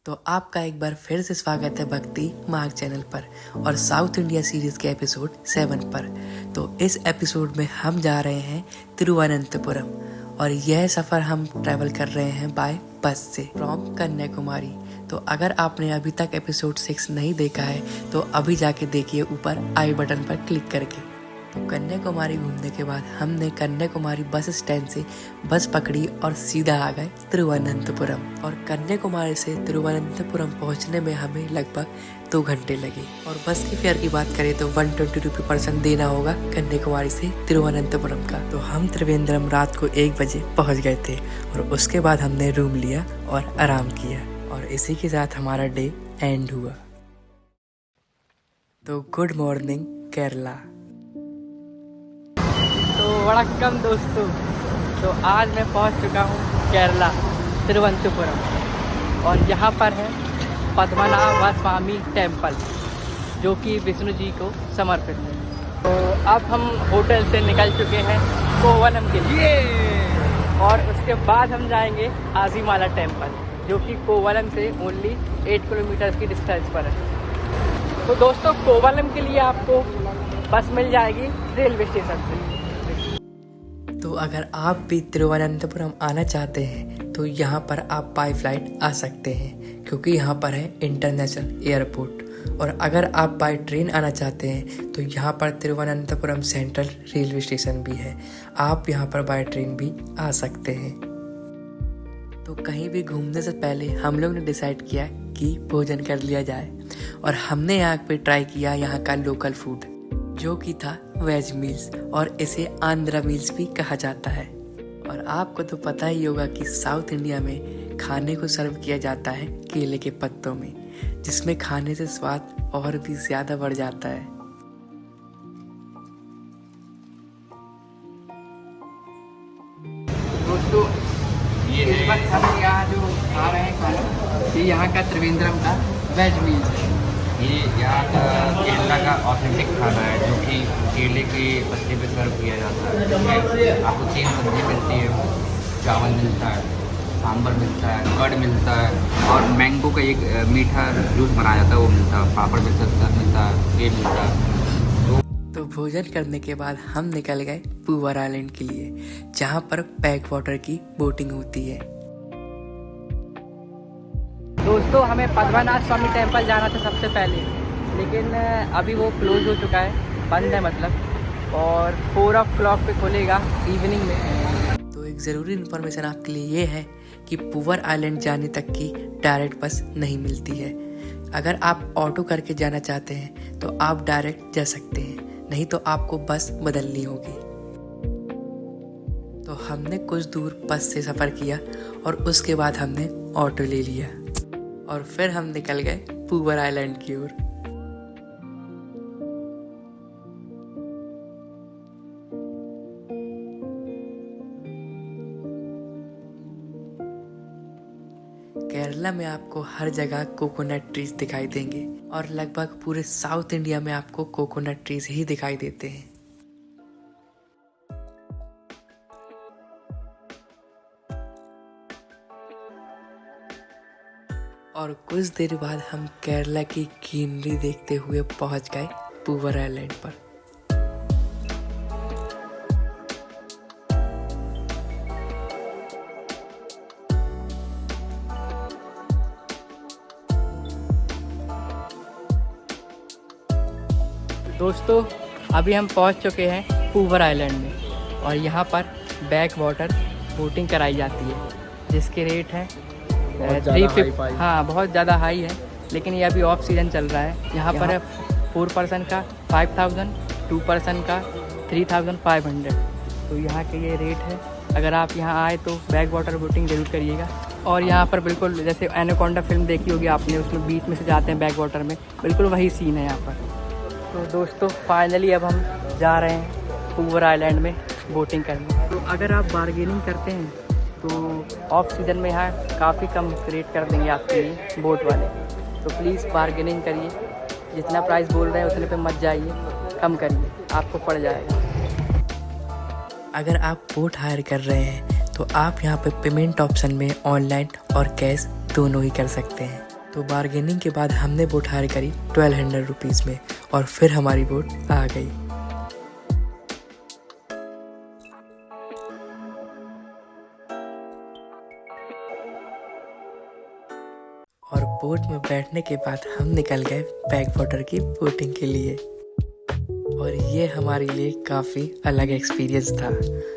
तो आपका एक बार फिर से स्वागत है भक्ति मार्ग चैनल पर और साउथ इंडिया सीरीज के एपिसोड 7 पर। तो इस एपिसोड में हम जा रहे हैं तिरुवनंतपुरम और यह सफ़र हम ट्रैवल कर रहे हैं बाय बस से फ्रॉम कन्याकुमारी। तो अगर आपने अभी तक एपिसोड 6 नहीं देखा है तो अभी जाके देखिए ऊपर आई बटन पर क्लिक करके। तो कन्याकुमारी घूमने के बाद हमने कन्याकुमारी बस स्टैंड से बस पकड़ी और सीधा आ गए तिरुवनंतपुरम। और कन्याकुमारी से तिरुवनंतपुरम पहुंचने में हमें लगभग 2 घंटे लगे। और बस की फेयर की बात करें तो 120 रुपये पर्सन देना होगा कन्याकुमारी से तिरुवनंतपुरम का। तो हम त्रिवेंद्रम रात को 1 बजे पहुंच गए थे और उसके बाद हमने रूम लिया और आराम किया और इसी के साथ हमारा डे एंड हुआ। तो गुड मॉर्निंग केरला। तो वड़क्कम दोस्तों, तो आज मैं पहुंच चुका हूं केरला तिरुवनंतपुरम और यहाँ पर है पद्मनाभ स्वामी टेम्पल जो कि विष्णु जी को समर्पित है। तो अब हम होटल से निकल चुके हैं कोवलम के लिए और उसके बाद हम जाएंगे आजीमाला टेम्पल जो कि कोवलम से ओनली 8 किलोमीटर की डिस्टेंस पर है। तो दोस्तों, कोवलम के लिए आपको बस मिल जाएगी रेलवे स्टेशन से। तो अगर आप भी तिरुवनंतपुरम आना चाहते हैं तो यहाँ पर आप बाय फ्लाइट आ सकते हैं क्योंकि यहाँ पर है इंटरनेशनल एयरपोर्ट। और अगर आप बाय ट्रेन आना चाहते हैं तो यहाँ पर तिरुवनंतपुरम सेंट्रल रेलवे स्टेशन भी है, आप यहाँ पर बाय ट्रेन भी आ सकते हैं। तो कहीं भी घूमने से पहले हम लोग ने डिसाइड किया कि भोजन कर लिया जाए और हमने यहाँ पे ट्राई किया यहाँ का लोकल फूड जो कि था वेज मील्स और इसे आंध्रा मील्स भी कहा जाता है। और आपको तो पता ही होगा कि साउथ इंडिया में खाने को सर्व किया जाता है केले के पत्तों में, जिसमें खाने से स्वाद और भी ज्यादा बढ़ जाता है। दोस्तों, इस वक्त हम यहाँ जो खा रहे हैं खाना, ये यहाँ का त्रिवेंद्रम का वेज मील्स है। ये यहाँ का केरला का ऑथेंटिक खाना है जो कि केले के पत्ते पे सर्व किया जाता है। इसमें आपको 3 सब्जी मिलती है, चावल मिलता है, सांभर मिलता है, कर्ड मिलता है और मैंगो का एक मीठा जूस बनाया जाता है वो मिलता है, पापड़ मिलता है, ये मिलता है। तो भोजन करने के बाद हम निकल गए पूवर आइलैंड के लिए जहाँ पर बैक वाटर की बोटिंग होती है। दोस्तों, हमें पद्मनाभ स्वामी टेम्पल जाना था सबसे पहले, लेकिन अभी वो क्लोज हो चुका है, बंद है मतलब, और 4 o'clock पे खुलेगा इवनिंग में। तो एक ज़रूरी इन्फॉर्मेशन आपके लिए ये है कि पूवर आइलैंड जाने तक की डायरेक्ट बस नहीं मिलती है। अगर आप ऑटो करके जाना चाहते हैं तो आप डायरेक्ट जा सकते हैं, नहीं तो आपको बस बदलनी होगी। तो हमने कुछ दूर बस से सफ़र किया और उसके बाद हमने ऑटो ले लिया और फिर हम निकल गए पूवर आइलैंड की ओर। केरला में आपको हर जगह कोकोनट ट्रीज दिखाई देंगे और लगभग पूरे साउथ इंडिया में आपको कोकोनट ट्रीज ही दिखाई देते हैं। और कुछ देर बाद हम केरला की ग्रीनरी देखते हुए पहुंच गए पूवर आइलैंड पर। दोस्तों, अभी हम पहुंच चुके हैं पूवर आइलैंड में और यहाँ पर बैक वाटर बोटिंग कराई जाती है जिसके रेट हैं 350। हाँ, बहुत ज़्यादा हाई है, लेकिन ये अभी ऑफ सीजन चल रहा है। यहाँ पर है 4 पर्सन का 5000, 2 पर्सन का 3500। तो यहाँ के ये रेट है। अगर आप यहाँ आए तो बैक वाटर बोटिंग जरूर करिएगा। और यहाँ पर बिल्कुल जैसे एनाकोंडा फिल्म देखी होगी आपने, उसमें बीच में से जाते हैं बैक वाटर में, बिल्कुल वही सीन है यहाँ पर। तो दोस्तों, फाइनली अब हम जा रहे हैं पूवर आइलैंड में बोटिंग करने। तो अगर आप बार्गेनिंग करते हैं तो ऑफ सीज़न में यहाँ काफ़ी कम रेट कर देंगे आपके लिए बोट वाले। तो प्लीज़ बार्गेनिंग करिए, जितना प्राइस बोल रहे हैं उतने पे मत जाइए, कम करिए, आपको पड़ जाएगा। अगर आप बोट हायर कर रहे हैं तो आप यहाँ पे पेमेंट ऑप्शन में ऑनलाइन और कैश दोनों ही कर सकते हैं। तो बार्गेनिंग के बाद हमने बोट हायर करी 1200 रुपीज़ में और फिर हमारी बोट आ गई। और बोट में बैठने के बाद हम निकल गए बैक वाटर की बोटिंग के लिए। और ये हमारे लिए काफ़ी अलग एक्सपीरियंस था।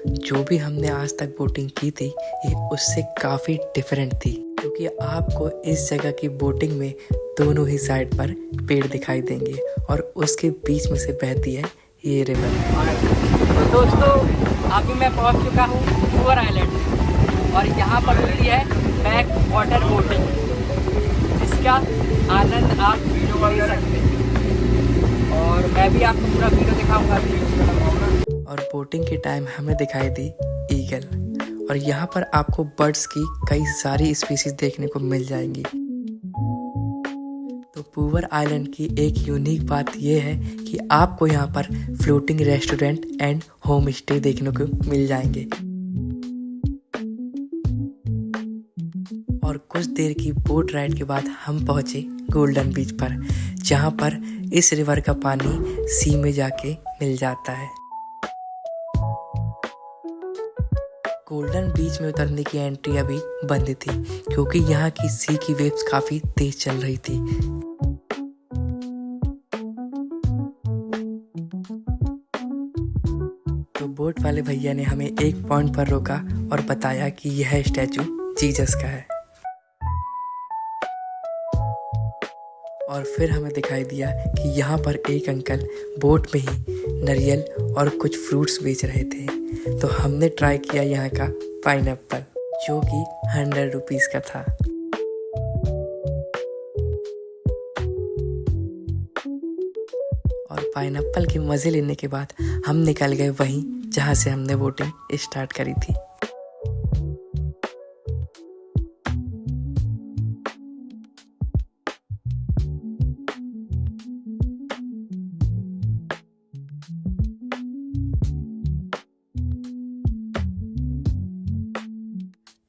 जो भी हमने आज तक बोटिंग की थी ये उससे काफ़ी डिफरेंट थी, क्योंकि आपको इस जगह की बोटिंग में दोनों ही साइड पर पेड़ दिखाई देंगे और उसके बीच में से बहती है ये रिवर। तो दोस्तों अभी मैं पहुंच चुका हूँ पूवर आइलैंड और यहाँ पर होती है बैक वाटर बोटिंग, जिसका आनंद आप वीडियो ले सकते हैं और मैं भी आपको पूरा वीडियो दिखाऊंगा। और बोटिंग के टाइम हमें दिखाई दी ईगल, और यहाँ पर आपको बर्ड्स की कई सारी स्पीशीज देखने को मिल जाएंगी। तो पूवर आइलैंड की एक यूनिक बात यह है कि आपको यहाँ पर floating restaurant and home stay देखने को मिल जाएंगे। और कुछ देर की बोट राइड के बाद हम पहुंचे गोल्डन बीच पर, जहाँ पर इस रिवर का पानी सी में जाके मिल जाता है। गोल्डन बीच में उतरने की एंट्री अभी बंद थी, क्योंकि यहाँ की सी की वेव्स काफी तेज चल रही थी। तो बोट वाले भैया ने हमें एक पॉइंट पर रोका और बताया कि यह स्टैचू जीसस का है। और फिर हमें दिखाई दिया कि यहाँ पर एक अंकल बोट में ही नारियल और कुछ फ्रूट्स बेच रहे थे। तो हमने ट्राई किया यहाँ का पाइनएप्पल, जो कि 100 रुपीज़ का था। और पाइनएप्पल के मज़े लेने के बाद हम निकल गए वहीं जहाँ से हमने बोटिंग स्टार्ट करी थी।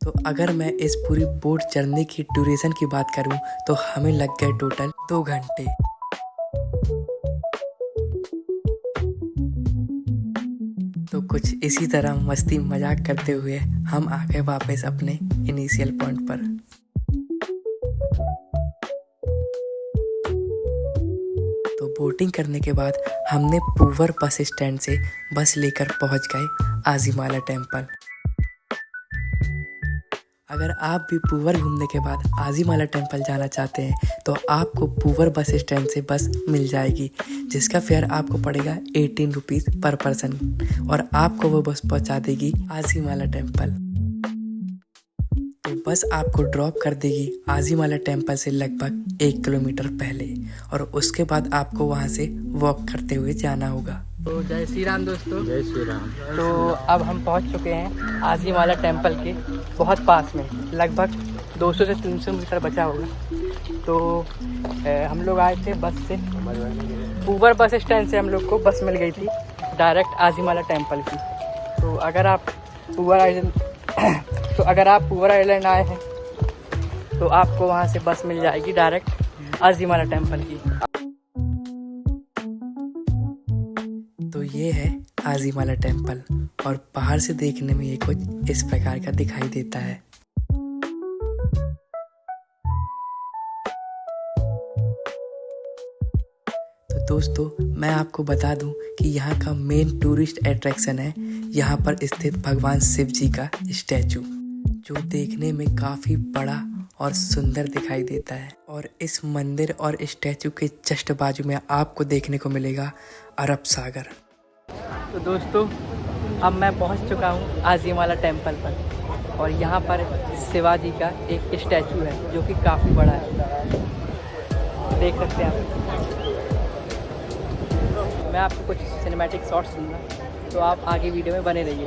तो अगर मैं इस पूरी बोट जर्नी की ड्यूरेशन की बात करूं तो हमें लग गए टोटल 2 घंटे। तो कुछ इसी तरह मस्ती मजाक करते हुए हम आ गए वापस अपने इनिशियल पॉइंट पर। तो बोटिंग करने के बाद हमने पूवर बस स्टैंड से बस लेकर पहुंच गए आजीमाला टेम्पल। अगर आप भी पूवर घूमने के बाद आजीमाला टेम्पल जाना चाहते हैं तो आपको पूवर बस स्टैंड से बस मिल जाएगी, जिसका फेयर आपको पड़ेगा 18 रुपीज़ पर पर्सन, और आपको वो बस पहुंचा देगी आजीमाला टेम्पल। तो बस आपको ड्रॉप कर देगी आजीमाला टेम्पल से लगभग 1 किलोमीटर पहले, और उसके बाद आपको वहां से वॉक करते हुए जाना होगा। तो जय श्री राम दोस्तों। जय श्री राम। तो अब हम पहुंच चुके हैं आजीमाला टेम्पल के बहुत पास में, लगभग 200 से 300 मीटर बचा होगा। तो हम लोग आए थे बस से, पूवर बस स्टैंड से हम लोग को बस मिल गई थी डायरेक्ट आजीमाला टेम्पल की। तो अगर आप पूवर आइलैंड आए हैं तो आपको वहां से बस मिल जाएगी डायरेक्ट आजीमाला टेम्पल की। तो ये है आजीमाला टेम्पल, और बाहर से देखने में ये कुछ इस प्रकार का दिखाई देता है। तो दोस्तों मैं आपको बता दूं कि यहाँ का मेन टूरिस्ट अट्रैक्शन है यहाँ पर स्थित भगवान शिव जी का स्टैचू, जो देखने में काफ़ी बड़ा और सुंदर दिखाई देता है। और इस मंदिर और स्टैचू के जस्ट बाजू में आपको देखने को मिलेगा अरब सागर। तो दोस्तों अब मैं पहुंच चुका हूं आजीमाला टेम्पल पर, और यहाँ पर शिवाजी का एक स्टैचू है जो कि काफ़ी बड़ा है, देख सकते हैं आप। मैं आपको कुछ सिनेमैटिक शॉट्स दूंगा, तो आप आगे वीडियो में बने रहिए।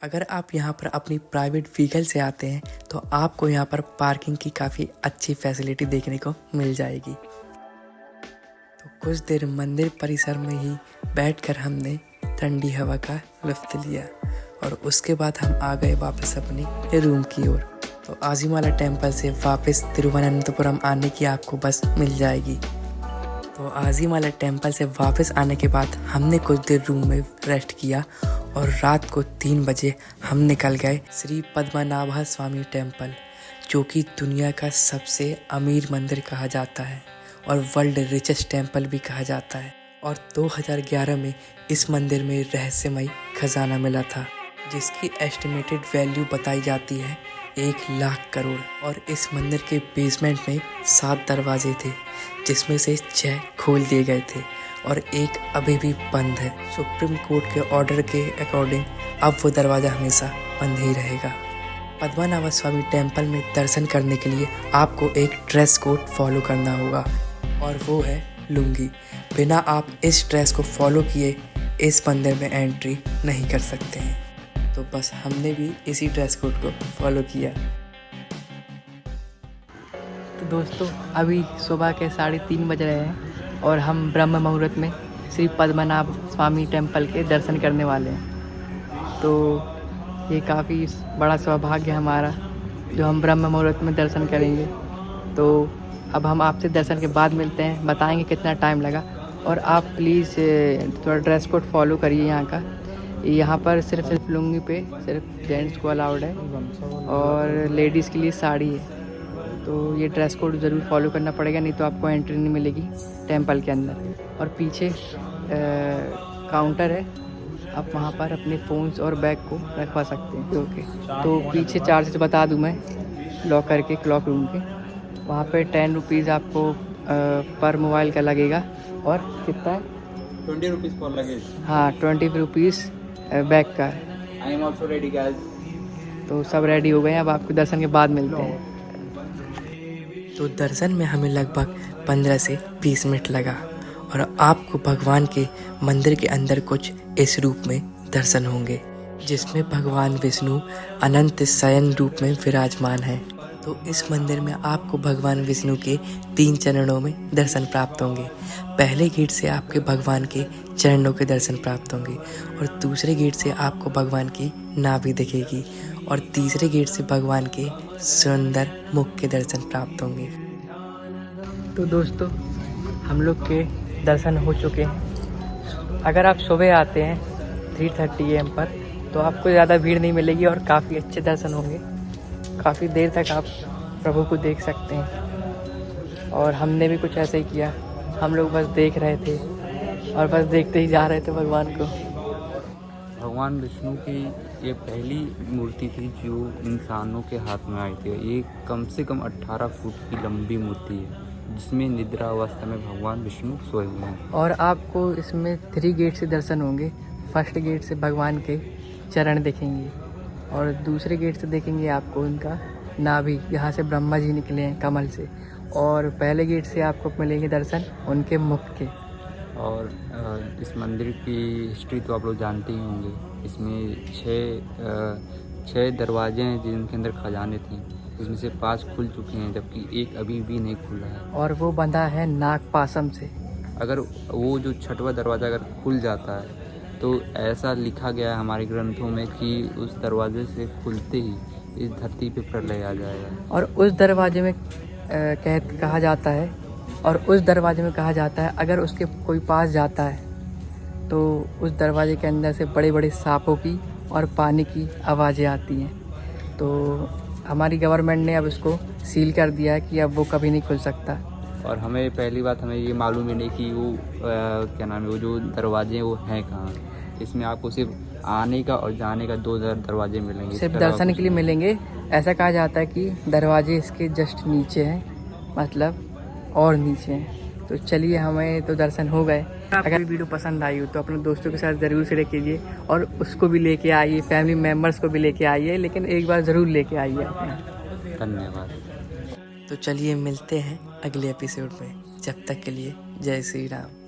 अगर आप यहाँ पर अपनी प्राइवेट व्हीकल से आते हैं तो आपको यहाँ पर पार्किंग की काफ़ी अच्छी फैसिलिटी देखने को मिल जाएगी। तो कुछ देर मंदिर परिसर में ही बैठकर हमने ठंडी हवा का लुत्फ लिया और उसके बाद हम आ गए वापस अपने रूम की ओर। तो आजीमाला टेम्पल से वापस तिरुवनंतपुरम आने की आपको बस मिल जाएगी। तो आजीमाला टेम्पल से वापस आने के बाद हमने कुछ देर रूम में रेस्ट किया और रात को 3 बजे हम निकल गए श्री पद्मनाभ स्वामी टेम्पल, जो कि दुनिया का सबसे अमीर मंदिर कहा जाता है और वर्ल्ड रिचेस्ट टेम्पल भी कहा जाता है। और 2011 में इस मंदिर में रहस्यमय खजाना मिला था, जिसकी एस्टिमेटेड वैल्यू बताई जाती है 1 लाख करोड़। और इस मंदिर के बेसमेंट में 7 दरवाजे थे, जिसमें से 6 खोल दिए गए थे और 1 अभी भी बंद है। सुप्रीम कोर्ट के ऑर्डर के अकॉर्डिंग अब वो दरवाज़ा हमेशा बंद ही रहेगा। पद्मनाभ स्वामी टेम्पल में दर्शन करने के लिए आपको एक ड्रेस कोड फॉलो करना होगा और वो है लुंगी। बिना आप इस ड्रेस को फॉलो किए इस मंदिर में एंट्री नहीं कर सकते हैं। तो बस हमने भी इसी ड्रेस कोड को फॉलो किया। तो दोस्तों अभी सुबह के 3:30 बज रहे हैं और हम ब्रह्म मुहूर्त में श्री पद्मनाभ स्वामी टेम्पल के दर्शन करने वाले हैं। तो ये काफ़ी बड़ा सौभाग्य हमारा जो हम ब्रह्म मुहूर्त में दर्शन करेंगे। तो अब हम आपसे दर्शन के बाद मिलते हैं, बताएंगे कितना टाइम लगा। और आप प्लीज़ थोड़ा ड्रेस कोड फॉलो करिए यहाँ का। यहाँ पर सिर्फ लुंगी पे सिर्फ जेंट्स को अलाउड है और लेडीज़ के लिए साड़ी है। तो ये ड्रेस कोड ज़रूर फॉलो करना पड़ेगा, नहीं तो आपको एंट्री नहीं मिलेगी टेम्पल के अंदर। और पीछे काउंटर है, आप वहाँ पर अपने फ़ोन्स और बैग को रखवा सकते हैं। ओके, तो पीछे चार्जेस बता दूँ मैं लॉकर के, क्लॉक रूम के। वहाँ पे 10 रुपीज़ आपको पर मोबाइल का लगेगा। और कितना है? 20 रुपीज़ पर लगेज। हाँ, 20 रुपीज़ बैग का। I am also ready guys. तो सब रेडी हो गए हैं, अब आपको दर्शन के बाद मिलते हैं। तो दर्शन में हमें लगभग 15 से 20 मिनट लगा और आपको भगवान के मंदिर के अंदर कुछ इस रूप में दर्शन होंगे, जिसमें भगवान विष्णु अनंत शयन रूप में विराजमान है। तो इस मंदिर में आपको भगवान विष्णु के 3 चरणों में दर्शन प्राप्त होंगे। पहले गेट से आपके भगवान के चरणों के दर्शन प्राप्त होंगे और दूसरे गेट से आपको भगवान की नाभि दिखेगी और तीसरे गेट से भगवान के सुंदर मुख के दर्शन प्राप्त होंगे। तो दोस्तों हम लोग के दर्शन हो चुके हैं। अगर आप सुबह आते हैं 3:30 AM पर तो आपको ज़्यादा भीड़ नहीं मिलेगी और काफ़ी अच्छे दर्शन होंगे। काफ़ी देर तक आप प्रभु को देख सकते हैं। और हमने भी कुछ ऐसे ही किया, हम लोग बस देख रहे थे और बस देखते ही जा रहे थे भगवान को। भगवान विष्णु की ये पहली मूर्ति थी जो इंसानों के हाथ में आई थी। ये कम से कम 18 फुट की लंबी मूर्ति है, जिसमें निद्रा अवस्था में भगवान विष्णु सोए हुए हैं। और आपको इसमें 3 गेट से दर्शन होंगे। फर्स्ट गेट से भगवान के चरण देखेंगे और दूसरे गेट से देखेंगे आपको उनका नाभि, यहाँ से ब्रह्मा जी निकले हैं कमल से। और पहले गेट से आपको मिलेंगे दर्शन उनके मुख के। और इस मंदिर की हिस्ट्री तो आप लोग जानते ही होंगे। इसमें 6 दरवाजे हैं जिनके अंदर खजाने थे, जिसमें से 5 खुल चुके हैं जबकि एक अभी भी नहीं खुला है। और वो बंधा है नाग पासम से। अगर वो जो 6वां दरवाज़ा अगर खुल जाता है तो ऐसा लिखा गया है हमारे ग्रंथों में कि उस दरवाजे से खुलते ही इस धरती पे प्रलय आ जाएगा। और उस दरवाजे में कहा जाता है अगर उसके कोई पास जाता है तो उस दरवाजे के अंदर से बड़े बड़े सांपों की और पानी की आवाज़ें आती हैं। तो हमारी गवर्नमेंट ने अब इसको सील कर दिया है कि अब वो कभी नहीं खुल सकता। और हमें पहली बात हमें ये मालूम ही नहीं कि वो क्या नाम है, वो जो दरवाजे हैं वो हैं कहाँ। इसमें आपको सिर्फ आने का और जाने का 2 दरवाजे मिलेंगे, सिर्फ दर्शन के लिए मिलेंगे। ऐसा कहा जाता है कि दरवाजे इसके जस्ट नीचे हैं, मतलब और नीचे हैं। तो चलिए, हमें तो दर्शन हो गए। अगर वीडियो पसंद आई हो तो अपने दोस्तों के साथ ज़रूर शेयर कीजिए और उसको भी लेके आइए, फैमिली मेम्बर्स को भी लेके आइए, लेकिन एक बार ज़रूर लेके आइए अपना। धन्यवाद। तो चलिए मिलते हैं अगले एपिसोड में। जब तक के लिए जय श्री राम।